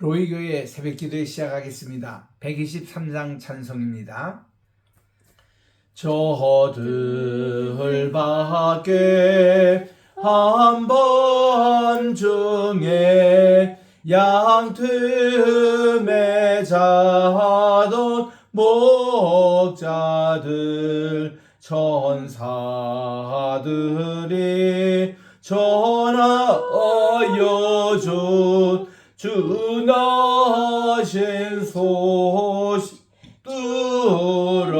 로이교회 새벽기도에 시작하겠습니다. 123장 찬송입니다. 저들 밖에 한번 중에 양틈에 자던 목자들 천사들이 전하여 주나신 소식 들었네.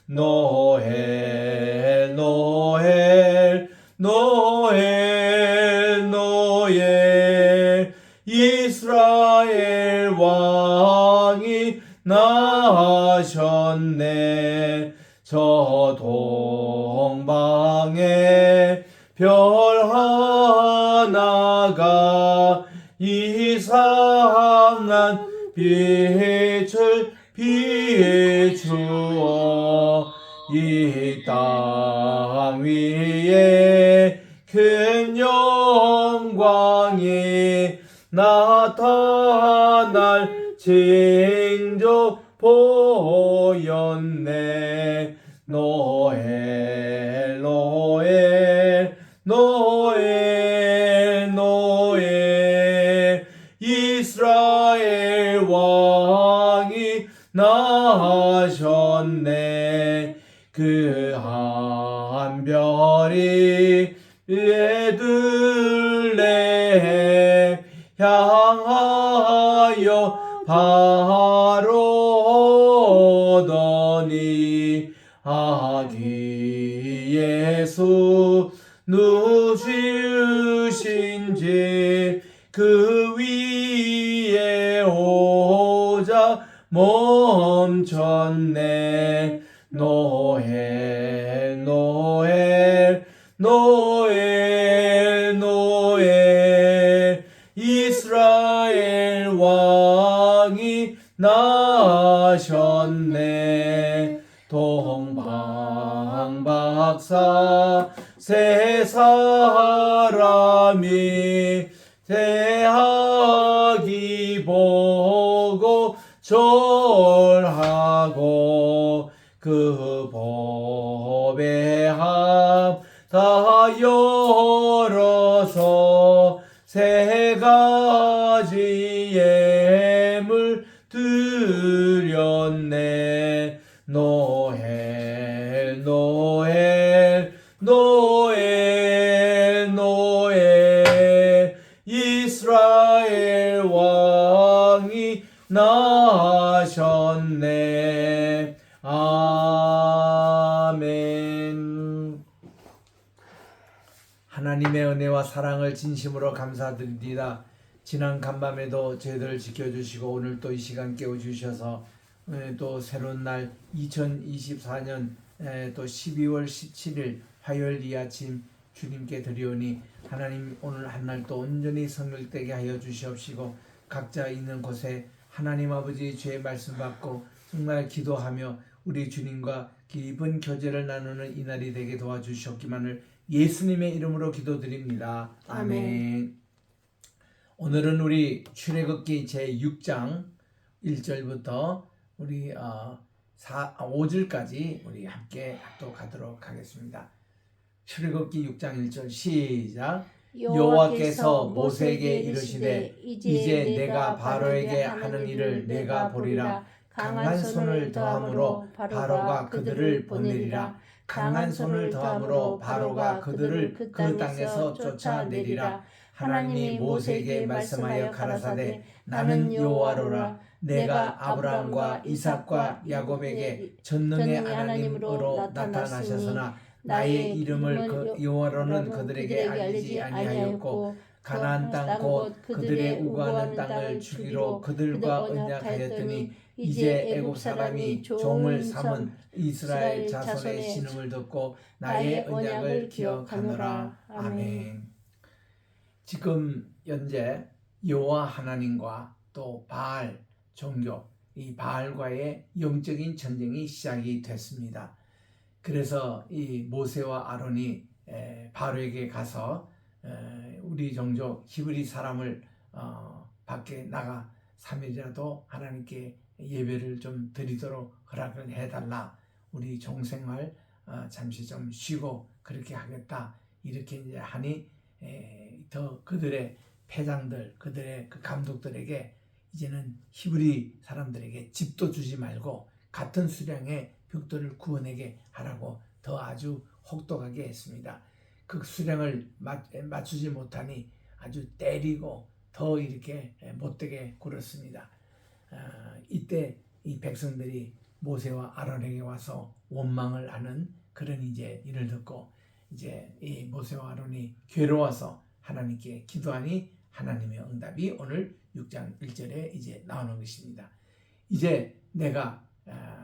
노엘 노엘 노엘 노엘 이스라엘 왕이 나셨네. 저 동방에 별 하나가 이상한 빛을 비추어 이 땅 위에 큰 영광이 나타날 징조 보였네. 노엘 노엘 노엘 노엘 이스라엘 왕이 나셨네. 그 한 별이 베들레헴 향하여 바로 오더니 아기 예수 누구신지 그 위에 오자 멈췄네. 노엘 노엘 노엘 노엘 이스라엘 왕이 나셨네. 동방박사 세 사람이 대하기 보고 절하고 그 법의 함 다 열어서 세 가지 예물 드렸네. 노엘 노엘 노엘 노엘 이스라엘 왕이 나셨네. 아멘. 하나님의 은혜와 사랑을 진심으로 감사드립니다. 지난 간밤에도 저희들을 지켜주시고 오늘 또 이 시간 깨워주셔서 또 새로운 날 2024년 또 12월 17일 화요일 이 아침 주님께 드리오니 하나님 오늘 한날 또 온전히 성결되게 하여 주시옵시고 각자 있는 곳에 하나님 아버지 주의 말씀 받고 정말 기도하며 우리 주님과 깊은 교제를 나누는 이 날이 되게 도와주시옵기만을 예수님의 이름으로 기도드립니다. 아멘. 오늘은 우리 출애굽기 제6장 1절부터 우리 5절까지 우리 함께 또 가도록 하겠습니다. 출애굽기 6장 1절 시작. 여호와께서 모세에게 이르시되 이제 내가 바로에게 하는 일을 내가 보리라. 강한 손을 더함으로 바로가 그들을 보내리라. 강한 손을 더함으로 바로가 그들을 그 땅에서 쫓아내리라. 하나님이 모세에게 말씀하여 가라사대 나는 여호와로라. 내가 아브라함과 이삭과 야곱에게 전능의 하나님으로 나타나셨으나 나의 이름을 그 여호와로는 그들에게 알리지 아니하였고 가나안 땅 곧 그들의 우거하는 땅을 주기로 그들과 언약하였더니 이제 애굽 사람이 종을 삼은 이스라엘 자손의 신음을 듣고 나의 언약을 기억하노라. 아멘. 지금 현재 여호와 하나님과 또 바알 종교, 이 바알과의 영적인 전쟁이 시작이 됐습니다. 그래서 이 모세와 아론이 바로에게 가서 우리 종족 히브리 사람을 밖에 나가 3일이라도 하나님께 예배를 좀 드리도록 허락을 해달라. 우리 종생활 잠시 좀 쉬고 그렇게 하겠다. 이렇게 이제 하니 더 그들의 패장들, 그들의 그 감독들에게 이제는 히브리 사람들에게 집도 주지 말고 같은 수량의 벽돌을 구워내게 하라고 더 아주 혹독하게 했습니다. 그 수량을 맞추지 못하니 아주 때리고 더 이렇게 못되게 굴었습니다. 이때 이 백성들이 모세와 아론에게 와서 원망을 하는 그런 이제 일을 듣고 이제 이 모세와 아론이 괴로워서 하나님께 기도하니 하나님의 응답이 오늘 6장 1절에 이제 나오는 것입니다. 이제 내가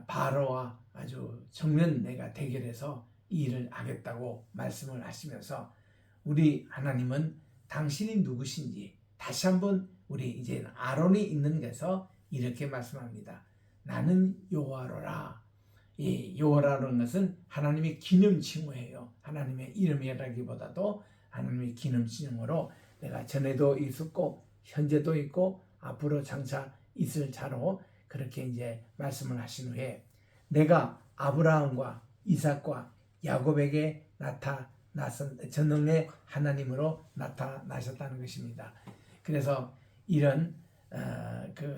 바로와 아주 정면 내가 대결해서 이 일을 하겠다고 말씀을 하시면서 우리 하나님은 당신이 누구신지 다시 한번 우리 이제 아론이 있는 데서 이렇게 말씀합니다. 나는 여호와로라. 이 여호와라는 것은 하나님의 기념칭호예요. 하나님의 이름이라기보다도 하나님의 기념칭호로 내가 전에도 있었고 현재도 있고 앞으로 장차 있을 자로 그렇게 이제 말씀을 하신 후에 내가 아브라함과 이삭과 야곱에게 나타나선 전능의 하나님으로 나타나셨다는 것입니다. 그래서 이런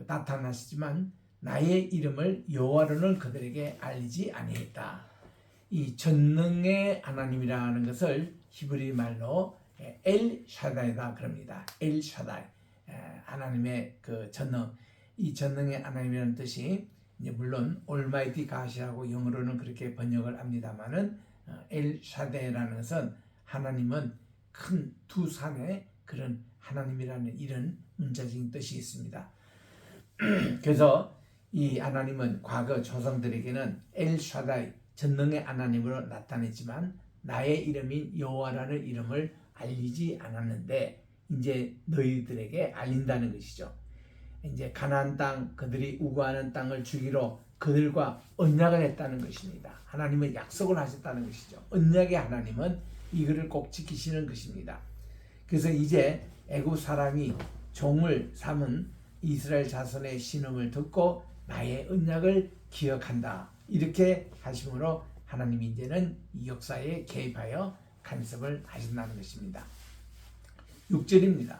나타나시지만 나의 이름을 여호와로는 그들에게 알리지 아니했다. 이 전능의 하나님이라는 것을 히브리 말로 엘 샤다이다 그럽니다. 엘 샤다이 하나님의 그 전능, 이 전능의 하나님이라는 뜻이 이제 물론 올마이티 가시라고 영어로는 그렇게 번역을 합니다만은 엘 샤다이라는 것은 하나님은 큰 두 산의 그런 하나님이라는 이런 문자적인 뜻이 있습니다. 그래서 이 하나님은 과거 조상들에게는 엘 샤다이 전능의 하나님으로 나타냈지만 나의 이름인 여호와라는 이름을 알리지 않았는데 이제 너희들에게 알린다는 것이죠. 이제 가나안 땅 그들이 우거하는 땅을 주기로 그들과 언약을 했다는 것입니다. 하나님은 약속을 하셨다는 것이죠. 언약의 하나님은 이거를 꼭 지키시는 것입니다. 그래서 이제 애굽 사람이 종을 삼은 이스라엘 자손의 신음을 듣고 나의 언약을 기억한다. 이렇게 하심으로 하나님이 이제는 이 역사에 개입하여 간섭을 하신다는 것입니다. 6절입니다.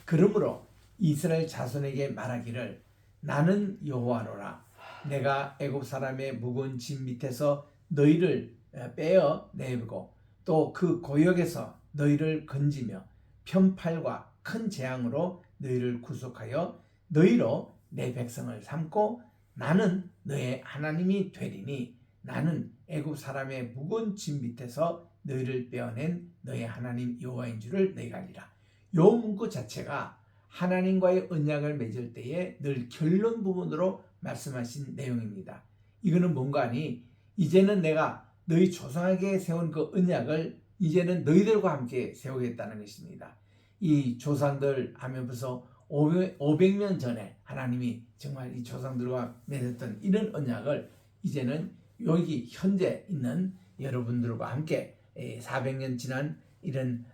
그러므로 이스라엘 자손에게 말하기를 나는 여호와로라. 내가 애굽 사람의 무거운 짐 밑에서 너희를 빼어 내고 또 그 고역에서 너희를 건지며 편팔과 큰 재앙으로 너희를 구속하여 너희로 내 백성을 삼고 나는 너의 하나님이 되리니 나는 애굽 사람의 무거운 짐 밑에서 너희를 빼어낸 너의 하나님 여호와인 줄을 너희가 알리라. 요 문구 자체가 하나님과의 언약을 맺을 때에 늘 결론 부분으로 말씀하신 내용입니다. 이거는 뭔가 하니 이제는 내가 너희 조상에게 세운 그 언약을 이제는 너희들과 함께 세우겠다는 것입니다. 이 조상들 하면 벌써 500년 전에 하나님이 정말 이 조상들과 맺었던 이런 언약을 이제는 여기 현재 있는 여러분들과 함께 400년 지난 이런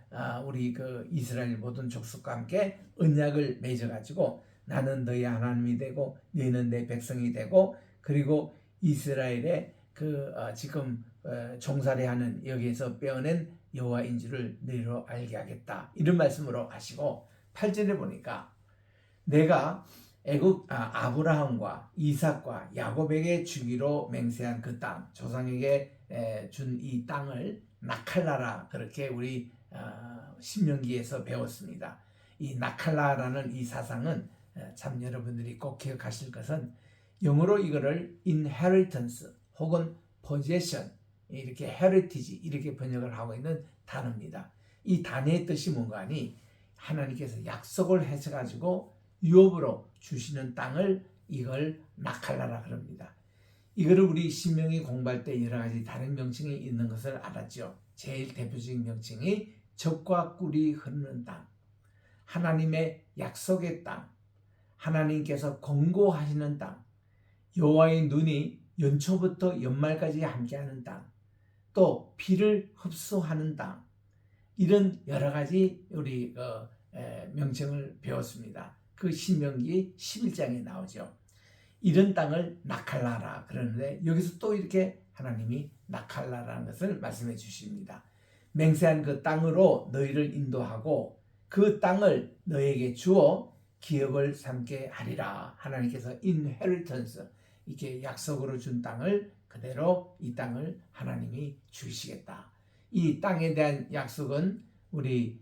우리 그 이스라엘 모든 족속과 함께 언약을 맺어가지고 나는 너희 하나님이 되고 너희는 내 백성이 되고 그리고 이스라엘의 그 지금 종살이하는 여기에서 빼어낸 여호와인 줄을 너희로 알게 하겠다. 이런 말씀으로 하시고 8절에 보니까 내가 아브라함과 이삭과 야곱에게 주기로 맹세한 그 땅, 조상에게 준 이 땅을 나칼라라 그렇게 우리 신명기에서 배웠습니다. 이 나칼라라는 이 사상은 참 여러분들이 꼭 기억하실 것은 영어로 이거를 inheritance 혹은 possession 이렇게 heritage 이렇게 번역을 하고 있는 단어입니다. 이 단어의 뜻이 뭔가 하니 하나님께서 약속을 해서 유업으로 주시는 땅을 이걸 나칼라라 그럽니다. 이거를 우리 신명기 공부할 때 여러 가지 다른 명칭이 있는 것을 알았죠. 제일 대표적인 명칭이 젖과 꿀이 흐르는 땅, 하나님의 약속의 땅, 하나님께서 권고하시는 땅, 여호와의 눈이 연초부터 연말까지 함께하는 땅, 또 피를 흡수하는 땅, 이런 여러 가지 우리 명칭을 배웠습니다. 그 신명기 11장에 나오죠. 이런 땅을 나칼라라 그러는데 여기서 또 이렇게 하나님이 나칼라라는 것을 말씀해 주십니다. 맹세한 그 땅으로 너희를 인도하고 그 땅을 너에게 주어 기업을 삼게 하리라. 하나님께서 inheritance 이렇게 약속으로 준 땅을 그대로 이 땅을 하나님이 주시겠다. 이 땅에 대한 약속은 우리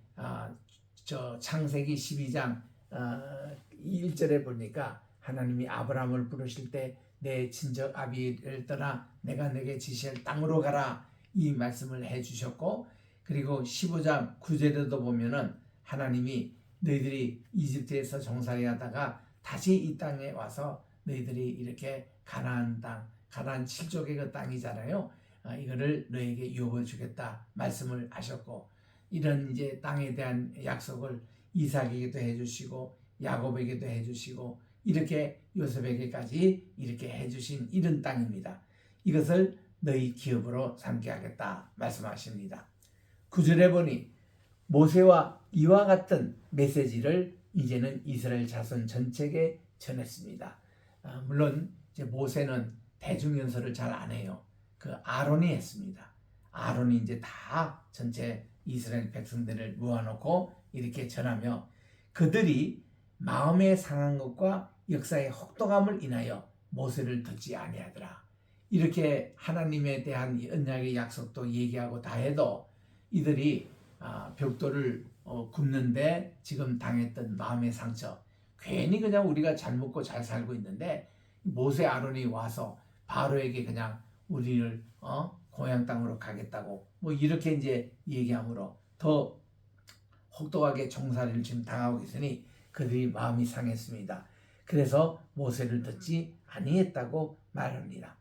창세기 12장 1절에 보니까 하나님이 아브라함을 부르실 때 내 친척 아비를 떠나 내가 내게 지시할 땅으로 가라 이 말씀을 해주셨고, 그리고 15장 9절에도 보면은 하나님이 너희들이 이집트에서 종살이 하다가 다시 이 땅에 와서 너희들이 이렇게 가나안 땅, 가나안 7족의 그 땅이잖아요. 이거를 너에게 유업을 주겠다 말씀을 하셨고, 이런 이제 땅에 대한 약속을 이삭에게도 해주시고 야곱에게도 해주시고 이렇게 요셉에게까지 이렇게 해주신 이런 땅입니다. 이것을 너희 기업으로 삼게 하겠다 말씀하십니다. 9절에 보니 모세와 이와 같은 메시지를 이제는 이스라엘 자손 전체에게 전했습니다. 물론 이제 모세는 대중연설을 잘 안 해요. 그 아론이 했습니다. 아론이 이제 다 전체 이스라엘 백성들을 모아놓고 이렇게 전하며 그들이 마음에 상한 것과 역사의 혹독함을 인하여 모세를 듣지 아니하더라. 이렇게 하나님에 대한 언약의 약속도 얘기하고 다 해도 이들이 벽돌을 굽는데 지금 당했던 마음의 상처, 괜히 그냥 우리가 잘 먹고 잘 살고 있는데 모세 아론이 와서 바로에게 그냥 우리를 고향 땅으로 가겠다고 뭐 이렇게 이제 얘기함으로 더 혹독하게 종살이를 지금 당하고 있으니 그들이 마음이 상했습니다. 그래서 모세를 듣지 아니했다고 말합니다.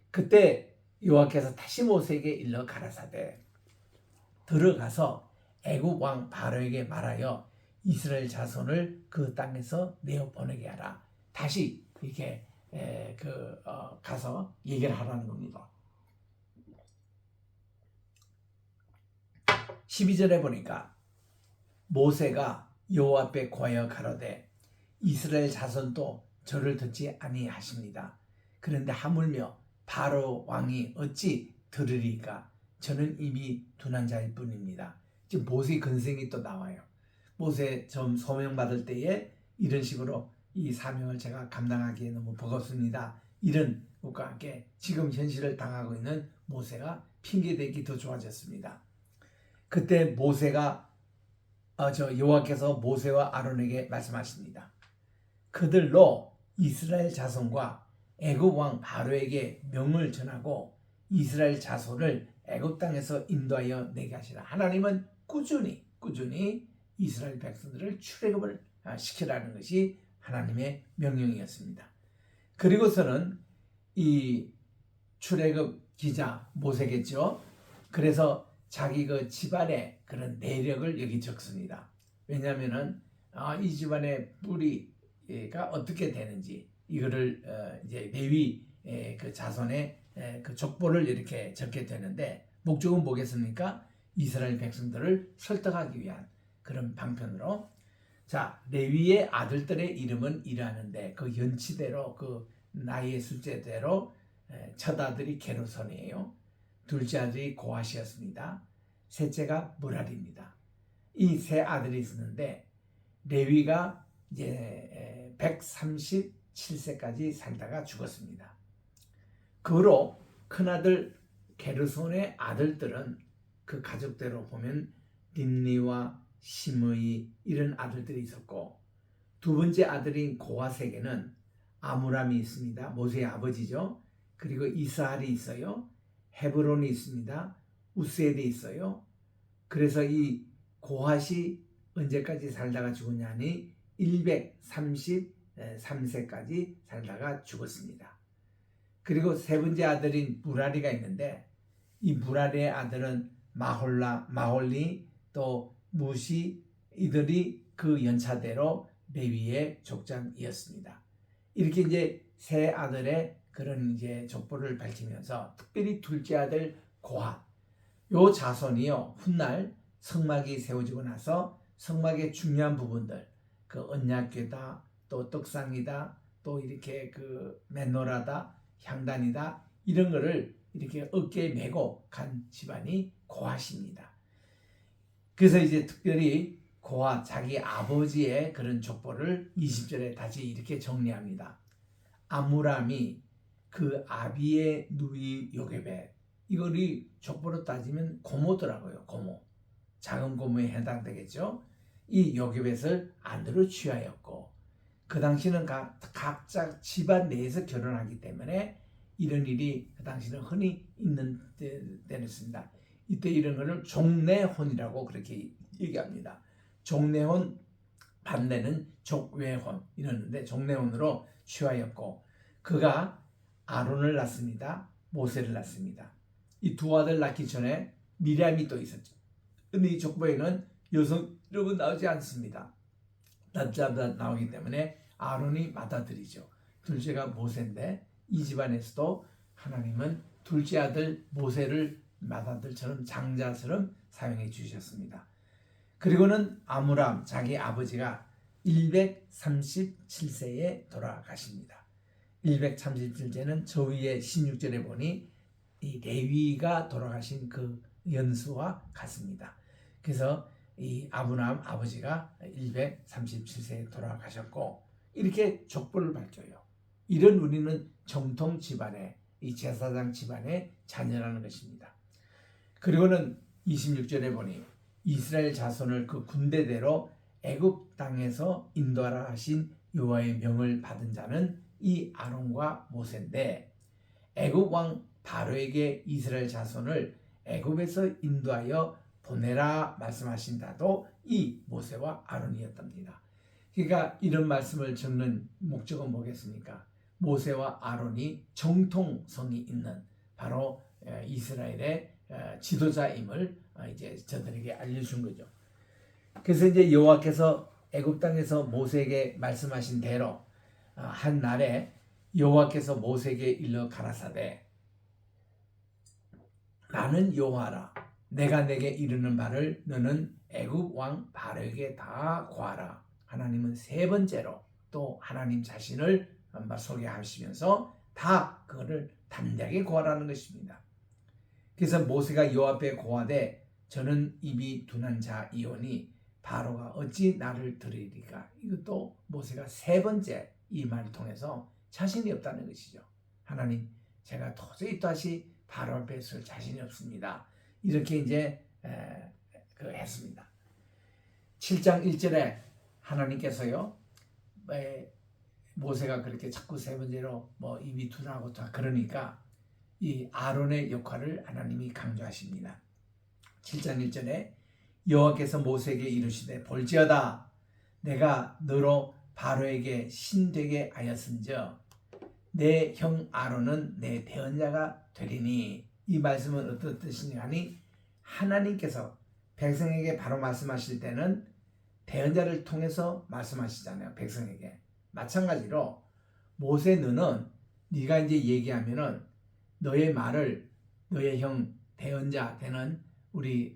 그때 여호와께서 다시 모세에게 일러 가라사대 들어가서 애굽 왕 바로에게 말하여 이스라엘 자손을 그 땅에서 내어 보내게 하라. 다시 이렇게 가서 얘기를 하라는 겁니다. 12절에 보니까 모세가 여호와 앞에 고하여 가로되 이스라엘 자손도 저를 듣지 아니하십니다. 그런데 하물며 바로 왕이 어찌 들으리까? 저는 이미 둔한 자일 뿐입니다. 지금 모세의 근성이 또 나와요. 모세 좀 소명 받을 때에 이런 식으로 이 사명을 제가 감당하기에 너무 버겁습니다. 이런 것과 함께 지금 현실을 당하고 있는 모세가 핑계대기 더 좋아졌습니다. 그때 모세가 여호와께서 모세와 아론에게 말씀하십니다. 그들로 이스라엘 자손과 애굽 왕 바로에게 명을 전하고 이스라엘 자손을 애굽 땅에서 인도하여 내게 하시라. 하나님은 꾸준히 이스라엘 백성들을 출애굽을 시키라는 것이 하나님의 명령이었습니다. 그리고서는 이 출애굽 기자 모세겠죠. 그래서 자기 그 집안의 그런 내력을 여기 적습니다. 왜냐하면은 이 집안의 뿌리가 어떻게 되는지 이거를 이제 레위 그 자손의 그 족보를 이렇게 적게 되는데 목적은 뭐겠습니까? 이스라엘 백성들을 설득하기 위한 그런 방편으로 자 레위의 아들들의 이름은 이러하는데 그 연치대로 그 나이의 숫자대로 첫 아들이 게르손이에요. 둘째 아들이 고핫이었습니다. 셋째가 무랄입니다. 이 세 아들이 있었는데 레위가 이제 137세까지 살다가 죽었습니다. 그 후로 큰아들 게르손의 아들들은 그 가족대로 보면 림니와 시므이 이런 아들들이 있었고 두 번째 아들인 고핫에게는 아므람이 있습니다. 모세의 아버지죠. 그리고 이스할이 있어요. 헤브론이 있습니다. 우셀이 있어요. 그래서 이 고핫이 언제까지 살다가 죽었냐니 133세까지 살다가 죽었습니다. 그리고 세 번째 아들인 무라리가 있는데 이 무라리의 아들은 마홀리 또 무시 이들이 그 연차대로 레위의 족장이었습니다. 이렇게 이제 세 아들의 그런 이제 족보를 밝히면서 특별히 둘째 아들 고핫 요 자손이요 훗날 성막이 세워지고 나서 성막의 중요한 부분들 그 언약궤다, 또 떡상이다, 또 이렇게 그 맨노라다, 향단이다, 이런 거를 이렇게 어깨에 메고 간 집안이 고핫입니다. 그래서 이제 특별히 고핫, 자기 아버지의 그런 족보를 20절에 다시 이렇게 정리합니다. 아므람이 그 아비의 누이 요게벳, 이거를 족보로 따지면 고모더라고요. 고모, 작은 고모에 해당되겠죠. 이 요게벳을 아내로 취하였고, 그 당시는 각자 집안 내에서 결혼하기 때문에 이런 일이 그 당시는 흔히 있는 때였습니다. 이때 이런 것을 종례혼이라고 그렇게 얘기합니다. 종례혼 반대는 족외혼 이러는데, 종례혼으로 취하였고, 그가 아론을 낳습니다. 모세를 낳습니다. 이 두 아들 낳기 전에 미리암이 또 있었죠. 근데 이 족보에는 여성 이름은 나오지 않습니다. 남자가 나오기 때문에 아론이 맏아들이죠. 둘째가 모세인데, 이 집안에서도 하나님은 둘째 아들 모세를 맏아들처럼 장자처럼 사용해 주셨습니다. 그리고는 아므람, 자기 아버지가 137세에 돌아가십니다. 137세는 저 위에 16절에 보니 이 레위가 돌아가신 그 연수와 같습니다. 그래서 이 아브라함 아버지가 137세에 돌아가셨고, 이렇게 족보를 밝혀요. 이런 우리는 정통 집안의, 이 제사장 집안의 자녀라는 것입니다. 그리고는 26절에 보니 이스라엘 자손을 그 군대대로 애굽 땅에서 인도하라 하신 여호와의 명을 받은 자는 이 아론과 모세인데, 애굽 왕 바로에게 이스라엘 자손을 애굽에서 인도하여 보내라 말씀하신다도 이 모세와 아론이었답니다. 그러니까 이런 말씀을 적는 목적은 뭐겠습니까? 모세와 아론이 정통성이 있는 바로 이스라엘의 지도자임을 이제 저들에게 알려준 거죠. 그래서 이제 여호와께서 애굽 땅에서 모세에게 말씀하신 대로 한 날에 여호와께서 모세에게 일러 가라사대, 나는 여호와라. 내가 내게 이르는 바를 너는 애굽 왕 바로에게 다 고하라. 하나님은 세 번째로 또 하나님 자신을 소개하시면서 다 그거를 담대하게 고하라는 것입니다. 그래서 모세가 여호와 앞에 고하되, 저는 입이 둔한 자이오니 바로가 어찌 나를 들으리까. 이것도 모세가 세 번째 이 말을 통해서 자신이 없다는 것이죠. 하나님, 제가 도저히 다시 바로 앞에 설 자신이 없습니다. 이렇게 이제 했습니다. 7장 1절에 하나님께서요, 모세가 그렇게 자꾸 세 번째로 입이 둔하고 다 그러니까 이 아론의 역할을 하나님이 강조하십니다. 7장 1절에 여호와께서 모세에게 이르시되, 볼지어다 내가 너로 바로에게 신되게 하였은즉 내 형 아론은 내 대언자가 되리니. 이 말씀은 어떤 뜻이냐 하니, 하나님께서 백성에게 바로 말씀하실 때는 대언자를 통해서 말씀하시잖아요. 백성에게. 마찬가지로 모세, 너는 네가 이제 얘기하면은 너의 말을 너의 형 대언자 되는 우리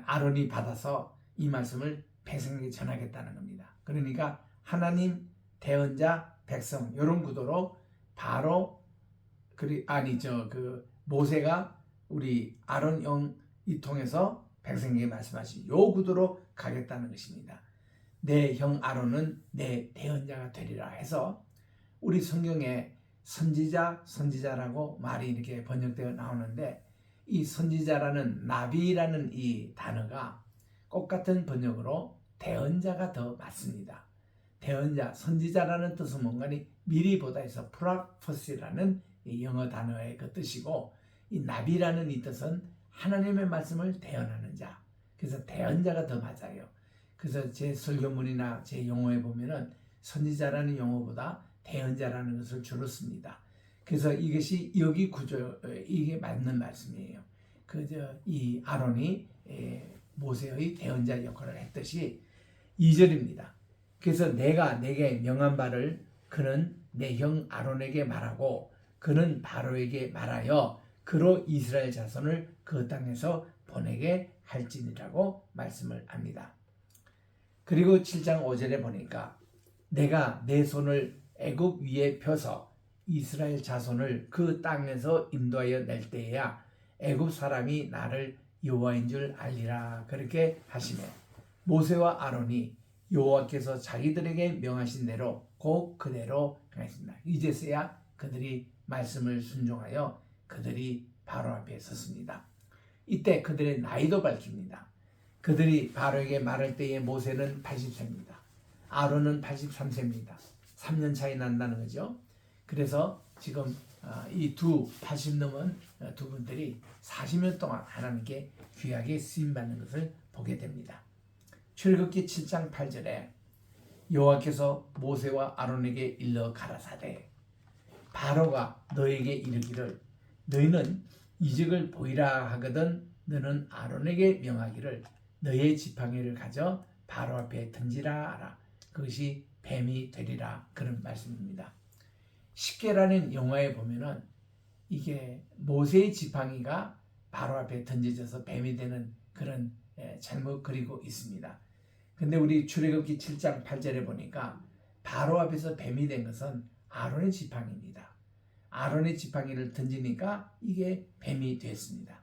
아론이 받아서 이 말씀을 백성에게 전하겠다는 겁니다. 그러니까 하나님, 대언자, 백성, 이런 구도로 바로 모세가 우리 아론 형이 통해서 백성에게 말씀하신 요 구도로 가겠다는 것입니다. 내 형 아론은 내 대언자가 되리라 해서 우리 성경에 선지자라고 말이 이렇게 번역되어 나오는데, 이 선지자라는 나비라는 이 단어가 똑같은 번역으로 대언자가 더 맞습니다. 대언자, 선지자라는 뜻은 뭔가니 미리보다 해서 프로페시라는 영어 단어의 그 뜻이고, 이 나비라는 이 뜻은 하나님의 말씀을 대언하는 자. 그래서 대언자가 더 맞아요. 그래서 제 설교문이나 제 용어에 보면은 선지자라는 용어보다 대언자라는 것을 주로 씁니다. 그래서 이것이 여기 구조, 이게 맞는 말씀이에요. 이 아론이 모세의 대언자 역할을 했듯이 2절입니다. 그래서 내가 내게 명한 바를 그는 내 형 아론에게 말하고 그는 바로에게 말하여 그로 이스라엘 자손을 그 땅에서 보내게 할지니라고 말씀을 합니다. 그리고 7장 5절에 보니까 내가 내 손을 애굽 위에 펴서 이스라엘 자손을 그 땅에서 인도하여 낼 때에야 애굽 사람이 나를 여호와인 줄 알리라 그렇게 하시며 모세와 아론이 여호와께서 자기들에게 명하신 대로 곧 그대로 행했습니다. 이제서야 그들이 말씀을 순종하여 그들이 바로 앞에 섰습니다. 이때 그들의 나이도 밝힙니다. 그들이 바로에게 말할 때에 모세는 80세입니다. 아론은 83세입니다. 3년 차이 난다는 거죠. 그래서 지금 이 두 80 넘은 두 분들이 40년 동안 하나님께 귀하게 쓰임받는 것을 보게 됩니다. 출애굽기 7장 8절에 여호와께서 모세와 아론에게 일러 가라사대 바로가 너에게 이르기를 너희는 이적을 보이라 하거든 너는 아론에게 명하기를 너의 지팡이를 가져 바로 앞에 던지라 하라. 그것이 뱀이 되리라. 그런 말씀입니다. 십계라는 영화에 보면은 이게 모세의 지팡이가 바로 앞에 던져져서 뱀이 되는 그런 잘못 그리고 있습니다. 근데 우리 출애굽기 7장 8절에 보니까 바로 앞에서 뱀이 된 것은 아론의 지팡이입니다. 아론의 지팡이를 던지니까 이게 뱀이 됐습니다.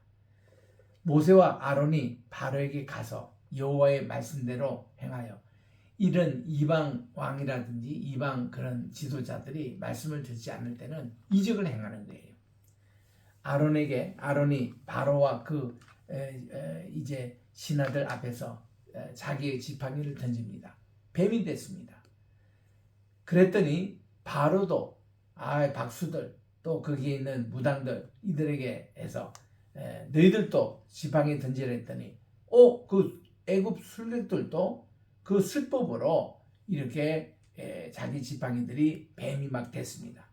모세와 아론이 바로에게 가서 여호와의 말씀대로 행하여 이런 이방 왕이라든지 이방 그런 지도자들이 말씀을 듣지 않을 때는 이적을 행하는 거예요. 아론이 바로와 그 이제 신하들 앞에서 자기의 지팡이를 던집니다. 뱀이 됐습니다. 그랬더니 바로도 박수들 또 거기에 있는 무당들 이들에게 해서 너희들도 지팡이 던지라 했더니 그 애굽 술객들도 그 술법으로 이렇게 자기 지팡이들이 뱀이 막 됐습니다.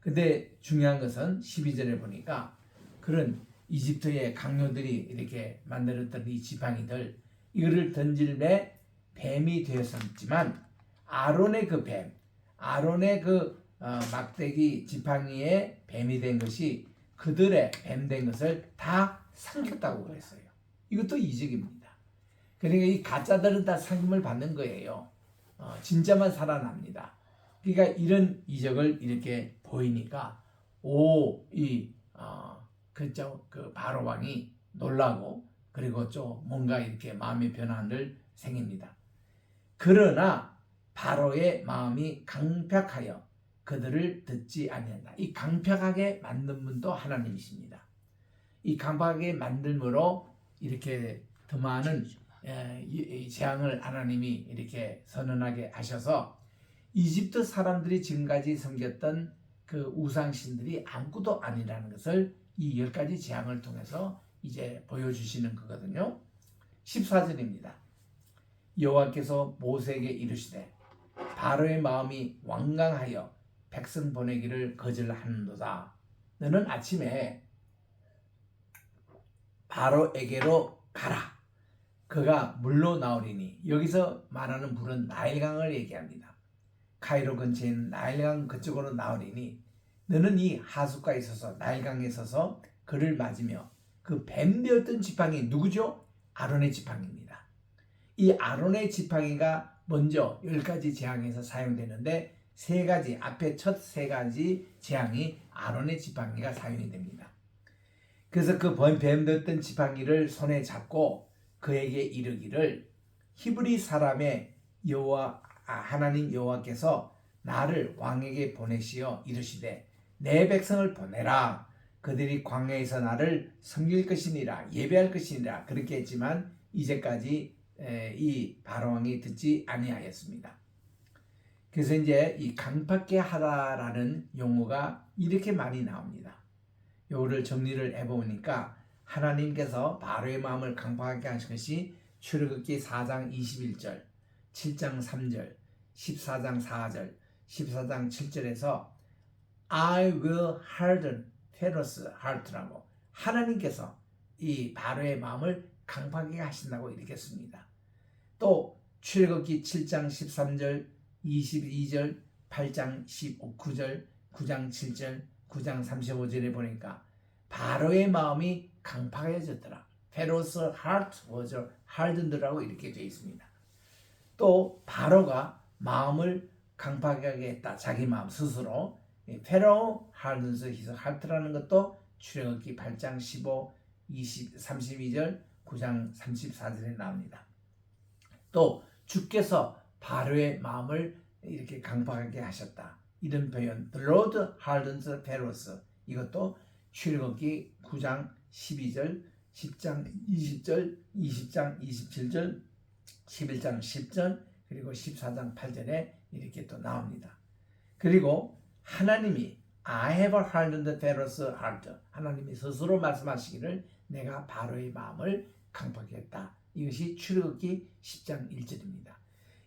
근데 중요한 것은 12절에 보니까 그런 이집트의 강요들이 이렇게 만들었던 이 지팡이들 이거를 던질 때 뱀이 되었었지만 아론의 그 막대기 지팡이에 뱀이 된 것이 그들의 뱀 된 것을 다 삼켰다고 그랬어요. 이것도 이적입니다. 그러니까 이 가짜들은 다 상임을 받는 거예요. 진짜만 살아납니다. 그러니까 이런 이적을 이렇게 보이니까 그 바로 왕이 놀라고 그리고 좀 뭔가 이렇게 마음의 변화를 생깁니다. 그러나 바로의 마음이 강팍하여 그들을 듣지 아니한다. 이 강팍하게 만든 분도 하나님이십니다. 이 강팍하게 만들므로 이렇게 더 많은 재앙을 하나님이 이렇게 선언하게 하셔서 이집트 사람들이 지금까지 섬겼던 그 우상신들이 아무것도 아니라는 것을 이 10가지 재앙을 통해서 이제 보여주시는 거거든요. 14절입니다. 여호와께서 모세에게 이르시되 바로의 마음이 완강하여 백성 보내기를 거절하는도다. 너는 아침에 바로에게로 가라. 그가 물로 나오리니 여기서 말하는 물은 나일강을 얘기합니다. 카이로 근처에 있는 나일강 그쪽으로 나오리니 너는 이 하숫가에 서서 나일강에 서서 그를 맞으며 그 뱀 되었던 지팡이 누구죠? 아론의 지팡이입니다. 이 아론의 지팡이가 먼저 10가지 재앙에서 사용되는데 앞에 첫 3가지 재앙이 아론의 지팡이가 사용이 됩니다. 그래서 그 뱀 되었던 지팡이를 손에 잡고 그에게 이르기를 히브리 사람의 하나님 여호와께서 나를 왕에게 보내시어 이르시되 내 백성을 보내라. 그들이 광야에서 나를 섬길 것이니라 예배할 것이니라 그렇게 했지만 이제까지 이 바로왕이 듣지 아니하였습니다. 그래서 이제 이 강팍게 하다라는 용어가 이렇게 많이 나옵니다. 요거를 정리를 해보니까 하나님께서 바로의 마음을 강팍하게 하신 것이 출애굽기 4장 21절, 7장 3절, 14장 4절, 14장 7절에서 I will harden Pharaoh's heart라고 하나님께서 이 바로의 마음을 강팍하게 하신다고 이렇게 씁니다. 또 출애굽기 7장 13절, 22절, 8장 9절, 9장 7절, 9장 35절에 보니까 바로의 마음이 강팍해졌더라. Pharaoh's heart was hardened라고 이렇게 되어 있습니다. 또 바로가 마음을 강팍하게 했다. 자기 마음 스스로. 페라오 하든스 히스 하트라는 것도 출애굽기 8장 15, 20, 32절, 9장 34절에 나옵니다. 또 주께서 바로의 마음을 이렇게 강팍하게 하셨다. 이런 표현, The Lord hardens Pharaoh's, 이것도 출애굽기 9장 12절, 10장 20절, 20장 27절, 11장 10절, 그리고 14장 8절에 이렇게 또 나옵니다. 그리고 하나님이 I have hardened Pharaoh's heart, 하나님이 스스로 말씀하시기를 내가 바로의 마음을 강팍했다. 이것이 출애굽기 10장 1절입니다.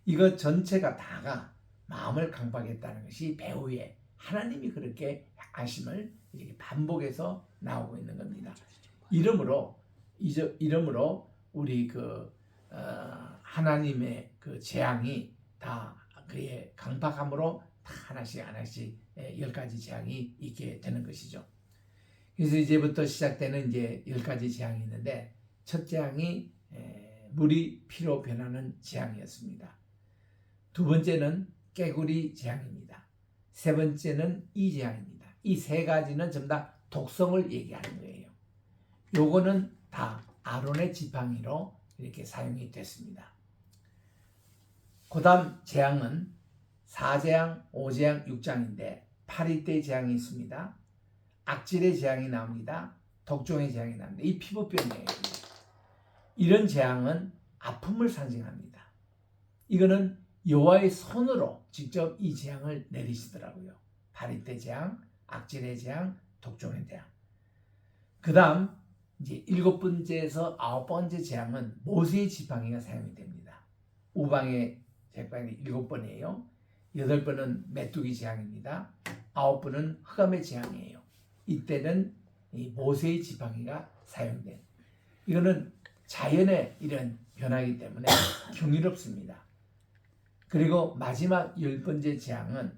이것 전체가 다가 마음을 강팍했다는 것이 배후에 하나님이 그렇게 하심을 이렇게 반복해서 나오고 있는 겁니다. 이러므로 우리 하나님의 그 재앙이 다 그의 강팍함으로 다 하나씩 10가지 재앙이 있게 되는 것이죠. 그래서 이제부터 시작되는 이제 10가지 재앙이 있는데, 첫 재앙이 물이 피로 변하는 재앙이었습니다. 두 번째는 깨구리 재앙입니다. 세 번째는 이 재앙입니다. 이 세 가지는 전부 다 독성을 얘기하는 거예요. 요거는 다 아론의 지팡이로 이렇게 사용이 됐습니다. 그 다음 재앙은 4재앙, 5재앙, 6장인데 8일대 재앙이 있습니다. 악질의 재앙이 나옵니다. 독종의 재앙이 나옵니다. 이 피부병이에요. 이런 재앙은 아픔을 상징합니다. 이거는 여호와의 손으로 직접 이 재앙을 내리시더라고요. 8일대 재앙, 악질의 재앙, 독종의 재앙. 그 다음 이제 7번째에서 9번째 재앙은 모세의 지팡이가 사용이 됩니다. 우방의 재앙이 7번이에요. 8번은 메뚜기 재앙입니다. 9번은 흑암의 재앙이에요. 이때는 이 모세의 지팡이가 사용된, 이거는 자연의 이런 변화이기 때문에 경이롭습니다. 그리고 마지막 10번째 재앙은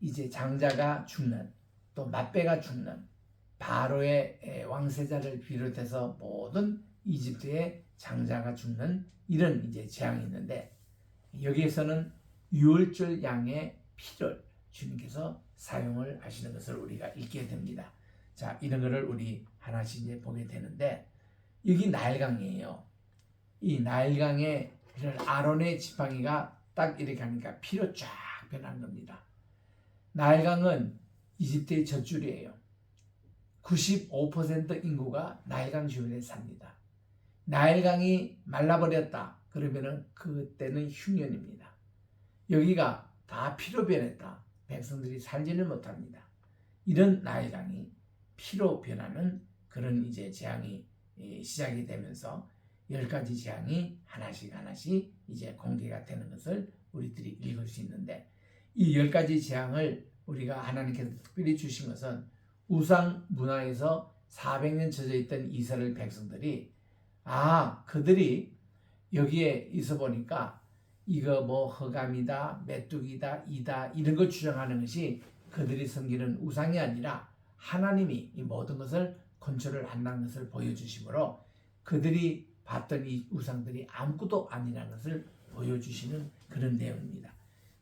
이제 장자가 죽는, 또 맏배가 죽는, 바로의 왕세자를 비롯해서 모든 이집트의 장자가 죽는 이런 이제 재앙이 있는데, 여기에서는 유월절 양의 피를 주님께서 사용을 하시는 것을 우리가 읽게 됩니다. 자, 이런 거를 우리 하나씩 이제 보게 되는데, 여기 나일강이에요. 이 나일강에 아론의 지팡이가 딱 이렇게 하니까 피로 쫙 변한 겁니다. 나일강은 이집트의 젖줄이에요. 95% 인구가 나일강 주변에 삽니다. 나일강이 말라버렸다 그러면은 그때는 흉년입니다. 여기가 다 피로 변했다. 백성들이 살지는 못합니다. 이런 나일강이 피로 변하는 그런 이제 재앙이 시작이 되면서 10가지 재앙이 하나씩 이제 공개가 되는 것을 우리들이 읽을 수 있는데, 이 10가지 재앙을 우리가 하나님께서 특별히 주신 것은 우상 문화에서 400년 젖어 있던 이스라엘 백성들이 그들이 여기에 있어 보니까 이거 뭐 흑암이다, 메뚜기다, 이다 이런 걸 주장하는 것이 그들이 섬기는 우상이 아니라 하나님이 이 모든 것을 컨트롤 한다는 것을 보여주심으로 그들이 봤던 이 우상들이 아무것도 아니라는 것을 보여주시는 그런 내용입니다.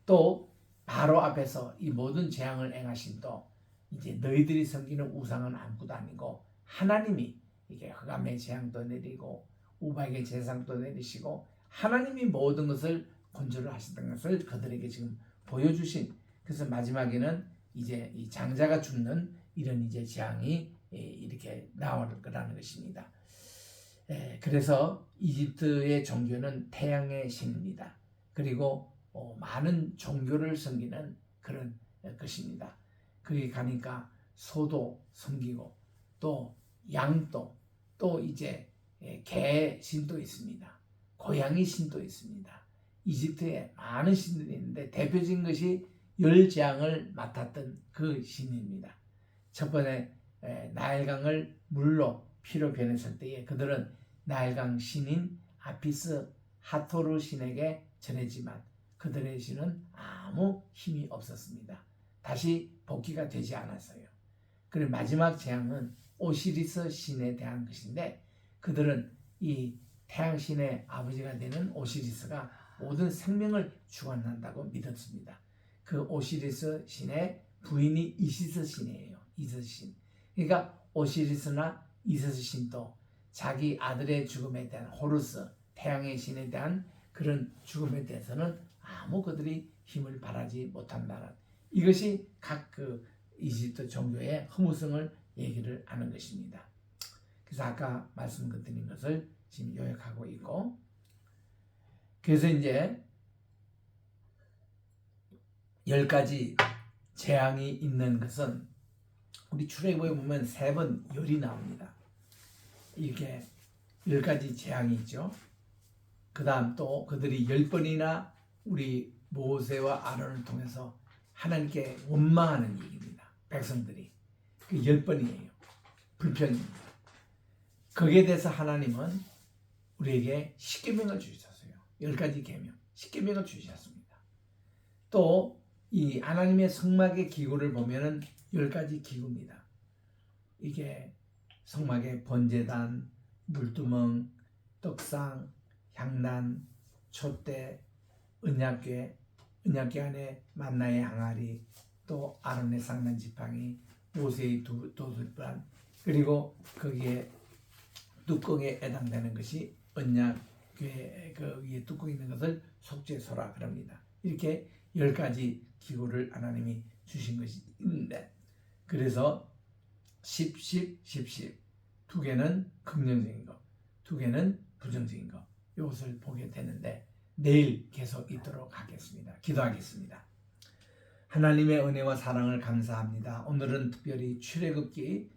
또 바로 앞에서 이 모든 재앙을 행하신 또 이제 너희들이 섬기는 우상은 아무것도 아니고 하나님이 이게 흑암의 재앙도 내리고 우박의 재상도 내리시고 하나님이 모든 것을 컨트롤 하시던 것을 그들에게 지금 보여주신, 그래서 마지막에는 이제 이 장자가 죽는 이런 이제 재앙이 이렇게 나올 거라는 것입니다. 그래서 이집트의 종교는 태양의 신입니다. 그리고 많은 종교를 섬기는 그런 것입니다. 거기 가니까 소도 섬기고 또 양도, 또 이제 개 신도 있습니다. 고양이 신도 있습니다. 이집트에 많은 신들이 있는데 대표적인 것이 열재앙을 맡았던 그 신입니다. 첫 번째 나일강을 물로 피로 변했을 때에 그들은 나일강 신인 아피스 하토르 신에게 전했지만 그들의 신은 아무 힘이 없었습니다. 다시 복귀가 되지 않았어요. 그리고 마지막 재앙은 오시리스 신에 대한 것인데, 그들은 이 태양신의 아버지가 되는 오시리스가 모든 생명을 주관한다고 믿었습니다. 그 오시리스 신의 부인이 이시스 신이에요. 이시스 신. 그러니까 오시리스나 이시스 신도 자기 아들의 죽음에 대한 호루스, 태양의 신에 대한 그런 죽음에 대해서는 아무 그들이 힘을 발하지 못한다는, 이것이 각 그 이집트 종교의 허무성을 얘기를 하는 것입니다. 그래서 아까 말씀드린 것을 지금 요약하고 있고, 그래서 이제 10가지 재앙이 있는 것은 우리 출애굽에 보면 3번 열이 나옵니다. 이렇게 10가지 재앙이 있죠. 그 다음 또 그들이 10번이나 우리 모세와 아론을 통해서 하나님께 원망하는 얘기입니다. 백성들이. 그 10번이에요. 불평입니다. 거기에 대해서 하나님은 우리에게 십계명을 주셨어요. 10가지 계명, 십계명을 주셨습니다. 또 이 하나님의 성막의 기구를 보면은 10가지 기구입니다. 이게 성막의 번제단, 물두멍, 떡상, 향단, 촛대, 언약궤, 언약궤 안에 만나의 항아리, 또 아론의 상단 지팡이, 모세의 도술판, 그리고 거기에 뚜껑에 해당되는 것이 언약궤 그 위에 뚜껑 있는 것을 속죄소라 그럽니다. 이렇게 10가지 기구를 하나님이 주신 것이 있는데, 그래서 10, 10, 10, 10 두 개는 긍정적인 것, 두 개는 부정적인 것, 이것을 보게 되는데 내일 계속 있도록 하겠습니다. 기도하겠습니다. 하나님의 은혜와 사랑을 감사합니다. 오늘은 특별히 출애굽기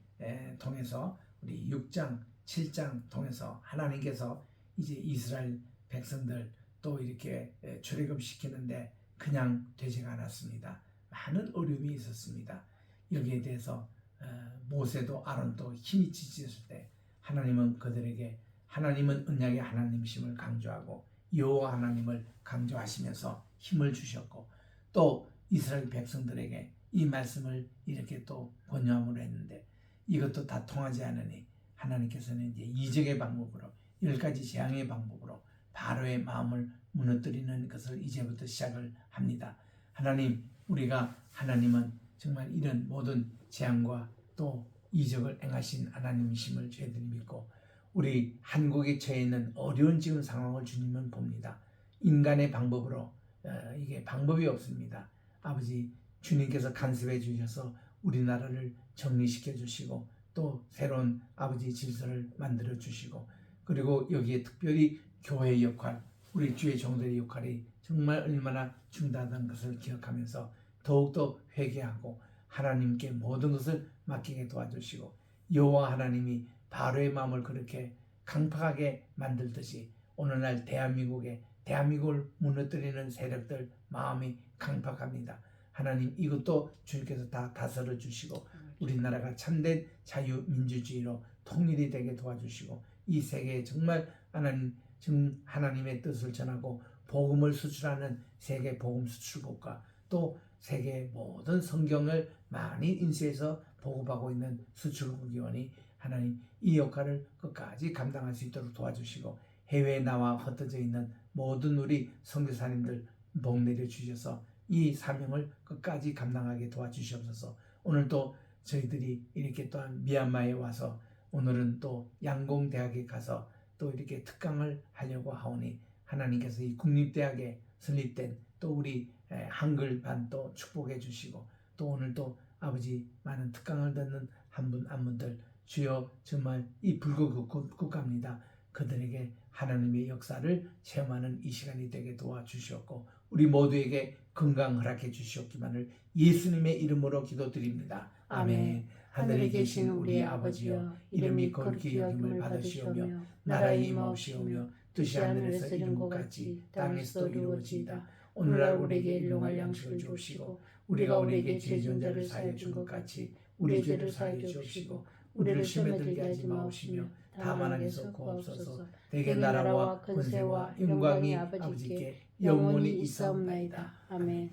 통해서 우리 6장, 7장 통해서 하나님께서 이제 이스라엘 백성들 또 이렇게 출애굽시키는데 그냥 되지가 않았습니다. 많은 어려움이 있었습니다. 여기에 대해서 모세도 아론도 힘이 지쳤을 때 하나님은 그들에게 하나님은 언약의 하나님이심을 강조하고 여호와 하나님을 강조하시면서 힘을 주셨고, 또 이스라엘 백성들에게 이 말씀을 이렇게 또 권유함으로 했는데 이것도 다 통하지 않으니 하나님께서는 이제 이적의 방법으로 10가지 재앙의 방법으로 바로의 마음을 무너뜨리는 것을 이제부터 시작을 합니다. 하나님, 우리가 하나님은 정말 이런 모든 재앙과 또 이적을 행하신 하나님이심을 저희들이 믿고, 우리 한국에 처해 있는 어려운 지금 상황을 주님은 봅니다. 인간의 방법으로 이게 방법이 없습니다. 아버지, 주님께서 간섭해 주셔서 우리나라를 정리시켜 주시고 또 새로운 아버지 질서를 만들어 주시고, 그리고 여기에 특별히 교회의 역할, 우리 주의 종들의 역할이 정말 얼마나 중요하다는 것을 기억하면서 더욱더 회개하고 하나님께 모든 것을 맡기게 도와주시고, 여호와 하나님이 바로의 마음을 그렇게 강팍하게 만들듯이 오늘날 대한민국을 무너뜨리는 세력들 마음이 강팍합니다. 하나님, 이것도 주님께서 다 다스려 주시고 우리나라가 참된 자유민주주의로 통일이 되게 도와주시고, 이 세계에 정말 하나님의 뜻을 전하고 복음을 수출하는 세계 복음 수출국가, 또 세계 모든 성경을 많이 인쇄해서 보급하고 있는 수출국위원이 하나님 이 역할을 끝까지 감당할 수 있도록 도와주시고, 해외에 나와 흩어져 있는 모든 우리 선교사님들 복 내려 주셔서 이 사명을 끝까지 감당하게 도와주시옵소서. 오늘도 저희들이 이렇게 또한 미얀마에 와서 오늘은 또 양공대학에 가서 또 이렇게 특강을 하려고 하오니 하나님께서 이 국립대학에 설립된 또 우리 한글반 또 축복해 주시고, 또 오늘 또 아버지 많은 특강을 듣는 한 분 한 분들 주여 정말 이 불교 국가입니다. 그들에게 하나님의 역사를 체험하는 이 시간이 되게 도와주시옵고 우리 모두에게 건강 허락해 주시옵기만을 예수님의 이름으로 기도드립니다. 아멘. 하늘에 계신 우리 아버지여, 이름이 거룩히 여김을 받으시오며 나라의 임하옵시오며 뜻이 하늘에서 이룬 것 같이 땅에서도 이루어지이다. 오늘날 우리에게 일용할 양식을 주옵시고 우리가 우리에게 죄 지은 자를 사하여 준 것 같이 우리 죄를 사하여 주옵시고 우리를 시험에 들게 하지 마옵시며 다만 악에서 구하옵소서. 대개 나라와 권세와 영광이 아버지께 영원히 있사옵나이다. 아멘.